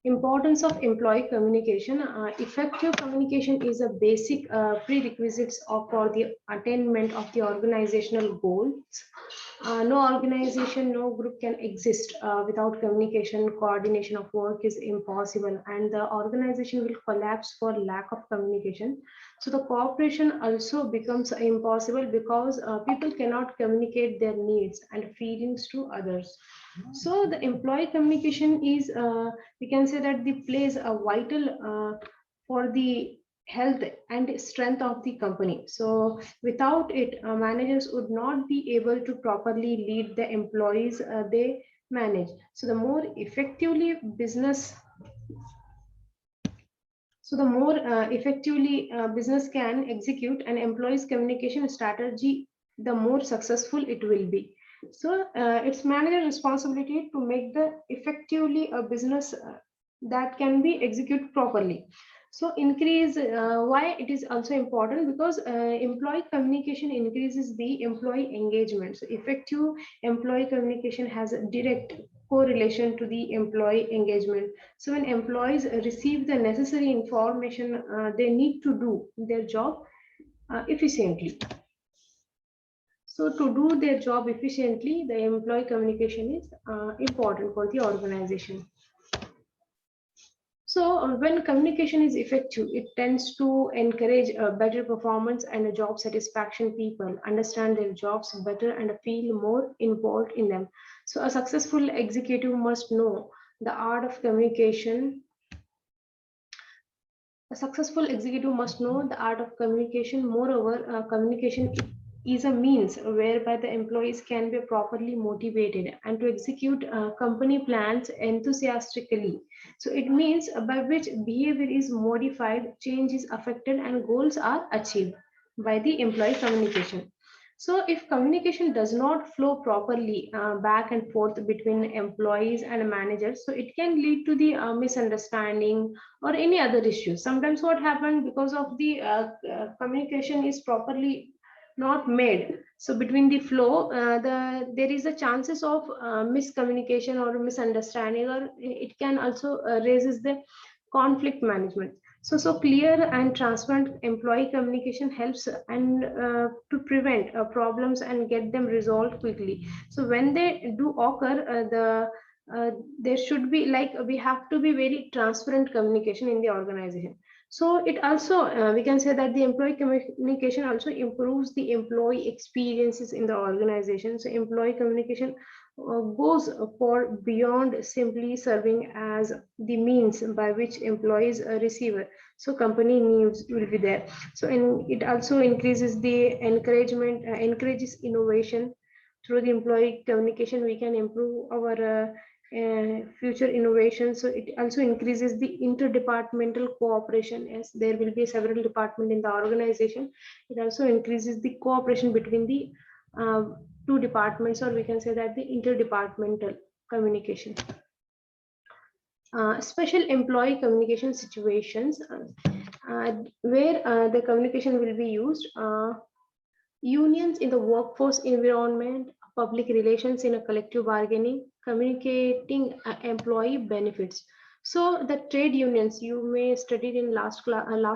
Importance of employee communication. Effective communication is a basic prerequisites for the attainment of the organizational goals. No organization, no group can exist without communication. Coordination of work is impossible, and the organization will collapse for lack of communication. So the cooperation also becomes impossible because people cannot communicate their needs and feelings to others. So the employee communication is, we can say that the plays a vital for the health and strength of the company. So without it, managers would not be able to properly lead the employees they manage. So the more effectively business, business can execute an employee's communication strategy, the more successful it will be. So it's manager responsibility to make the effectively a business that can be executed properly. So increase, why it is also important, because employee communication increases the employee engagement. So effective employee communication has a direct correlation to the employee engagement. So when employees receive the necessary information, they need to do their job efficiently. So to do their job efficiently, the employee communication is important for the organization. So when communication is effective, it tends to encourage better performance and a job satisfaction. People understand their jobs better and feel more involved in them. So a successful executive must know the art of communication. A successful executive must know the art of communication. Moreover, communication is a means whereby the employees can be properly motivated and to execute company plans enthusiastically. So it means by which behavior is modified, change is affected, and goals are achieved by the employee communication. So if communication does not flow properly back and forth between employees and managers, so it can lead to the misunderstanding or any other issues. Sometimes what happened, because of the communication is properly not made, so between the flow, there is a chances of miscommunication or misunderstanding, or it can also raises the conflict management. So clear and transparent employee communication helps and to prevent problems and get them resolved quickly. So when they do occur, there should be, like, we have to be very transparent communication in the organization. So it also, we can say that the employee communication also improves the employee experiences in the organization. So employee communication goes for beyond simply serving as the means by which employees receive it. So company needs will be there. So and it also increases the encouragement, encourages innovation. Through the employee communication, we can improve our future innovation. So it also increases the interdepartmental cooperation, as there will be several departments in the organization. It also increases the cooperation between the uh, two departments, or we can say that the interdepartmental communication. Special employee communication situations where the communication will be used. Unions in the workforce environment, public relations in a collective bargaining, communicating employee benefits. So the trade unions, you may studied in last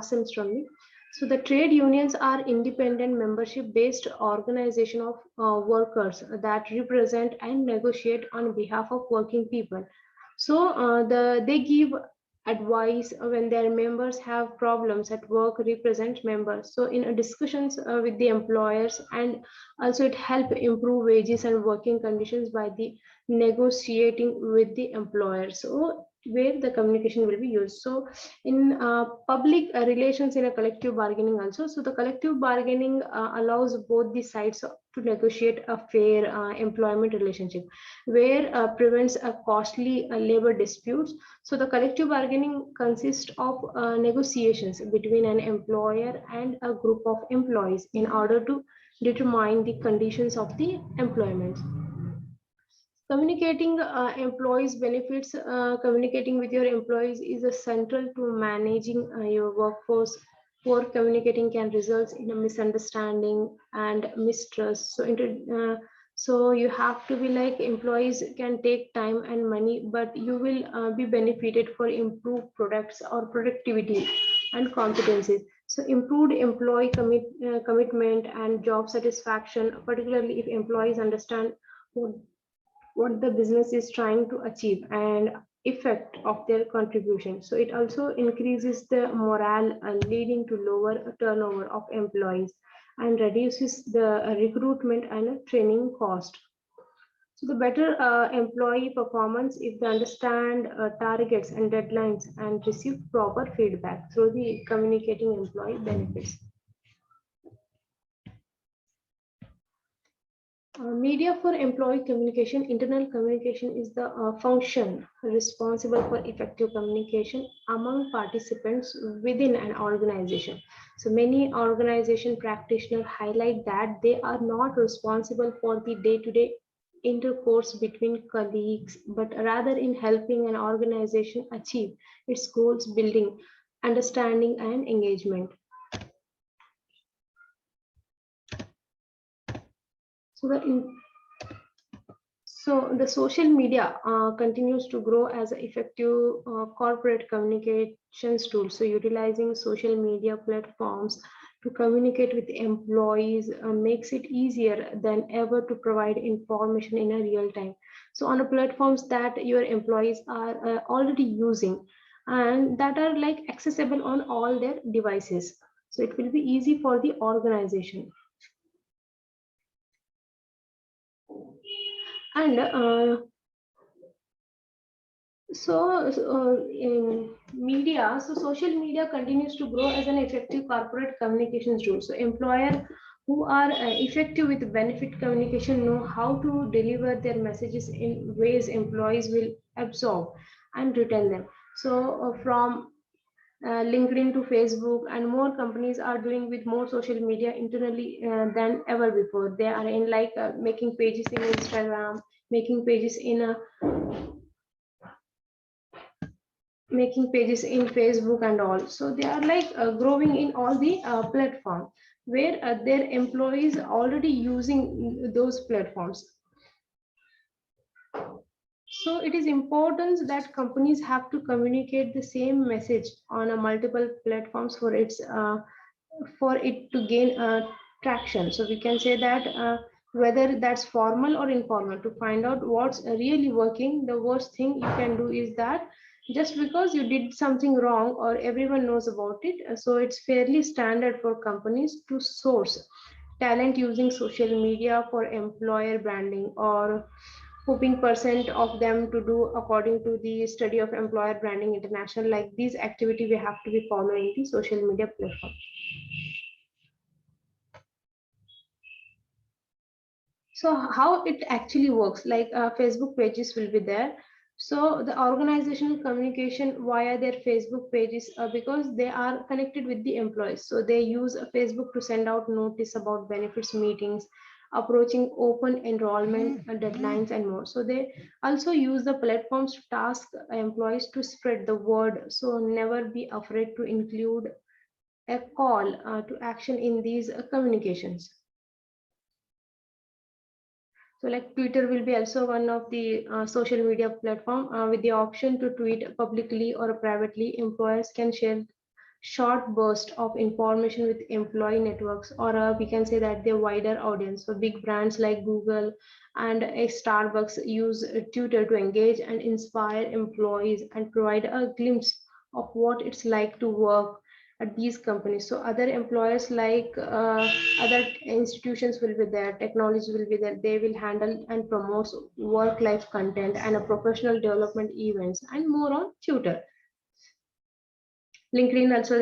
semester only. So the trade unions are independent membership based organization of workers that represent and negotiate on behalf of working people. So they give advice when their members have problems at work, represent members. So in discussions with the employers, and also it help improve wages and working conditions by the negotiating with the employers. So where the communication will be used. So in public relations in a collective bargaining also. So the collective bargaining allows both the sides to negotiate a fair employment relationship, where prevents a costly labor disputes. So the collective bargaining consists of negotiations between an employer and a group of employees in order to determine the conditions of the employment. Communicating employees benefits, communicating with your employees is a central to managing your workforce. Poor communicating can result in a misunderstanding and mistrust. So So you have to be like, employees can take time and money, but you will be benefited for improved products or productivity and competencies. So improved employee commitment and job satisfaction, particularly if employees understand what, what the business is trying to achieve and effect of their contribution. So it also increases the morale, leading to lower turnover of employees and reduces the recruitment and training cost. So the better employee performance if they understand targets and deadlines and receive proper feedback through the communicating employee benefits. Media for employee communication. Internal communication is the function responsible for effective communication among participants within an organization. So many organization practitioners highlight that they are not responsible for the day-to-day intercourse between colleagues, but rather in helping an organization achieve its goals, building understanding and engagement. So the social media continues to grow as an effective corporate communications tool. So utilizing social media platforms to communicate with employees makes it easier than ever to provide information in a real time. So on the platforms that your employees are already using and that are like accessible on all their devices. So it will be easy for the organization. And in media, so social media continues to grow as an effective corporate communications tool. So employer who are effective with benefit communication know how to deliver their messages in ways employees will absorb and retain them. So from LinkedIn to Facebook, and more companies are doing with more social media internally than ever before. They are in like making pages in Instagram, making pages in making pages in Facebook and all. So they are like growing in all the platform where their employees are already using those platforms. So it is important that companies have to communicate the same message on a multiple platforms for it to gain traction. So we can say that whether that's formal or informal, to find out what's really working, the worst thing you can do is that just because you did something wrong or everyone knows about it, so it's fairly standard for companies to source talent using social media for employer branding, or hoping percent of them to do according to the study of employer branding international. Like these activity we have to be following the social media platform. So how it actually works, like Facebook pages will be there. So the organizational communication via their Facebook pages, because they are connected with the employees. So they use Facebook to send out notice about benefits meetings, approaching open enrollment deadlines and more. So they also use the platforms to task employees to spread the word. So never be afraid to include a call to action in these communications. So like Twitter will be also one of the social media platform with the option to tweet publicly or privately. Employers can share short burst of information with employee networks, or we can say that the wider audience. So big brands like Google and a Starbucks use Twitter to engage and inspire employees and provide a glimpse of what it's like to work at these companies. So other employers like other institutions will be there, technology will be there. They will handle and promote work-life content and a professional development events and more on Twitter. LinkedIn also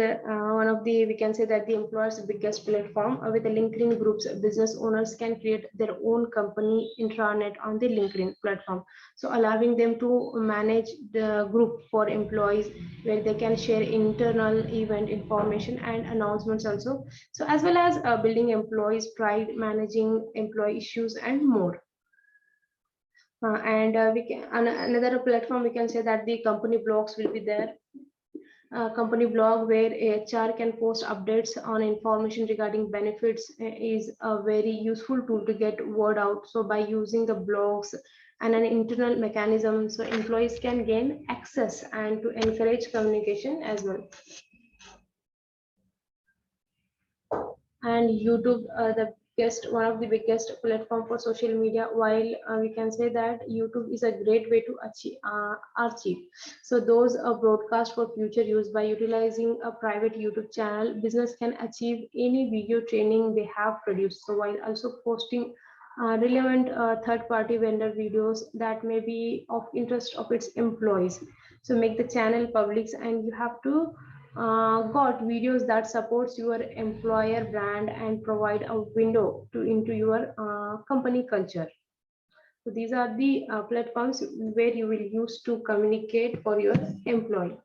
one of the, we can say that the employer's biggest platform. With the LinkedIn groups, business owners can create their own company intranet on the LinkedIn platform. So allowing them to manage the group for employees, where they can share internal event information and announcements also. So as well as building employees pride, managing employee issues and more. And we can another platform, we can say that the company blogs will be there. Company blog where HR can post updates on information regarding benefits is a very useful tool to get word out. So by using the blogs and an internal mechanism, so employees can gain access and to encourage communication as well. And YouTube, the biggest, one of the biggest platform for social media. While we can say that YouTube is a great way to achieve archive. So those broadcast for future use. By utilizing a private YouTube channel, business can achieve any video training they have produced. So while also posting relevant third-party vendor videos that may be of interest of its employees. So make the channel public, and you have to got videos that supports your employer brand and provide a window to into your company culture. So these are the platforms where you will use to communicate for your employee.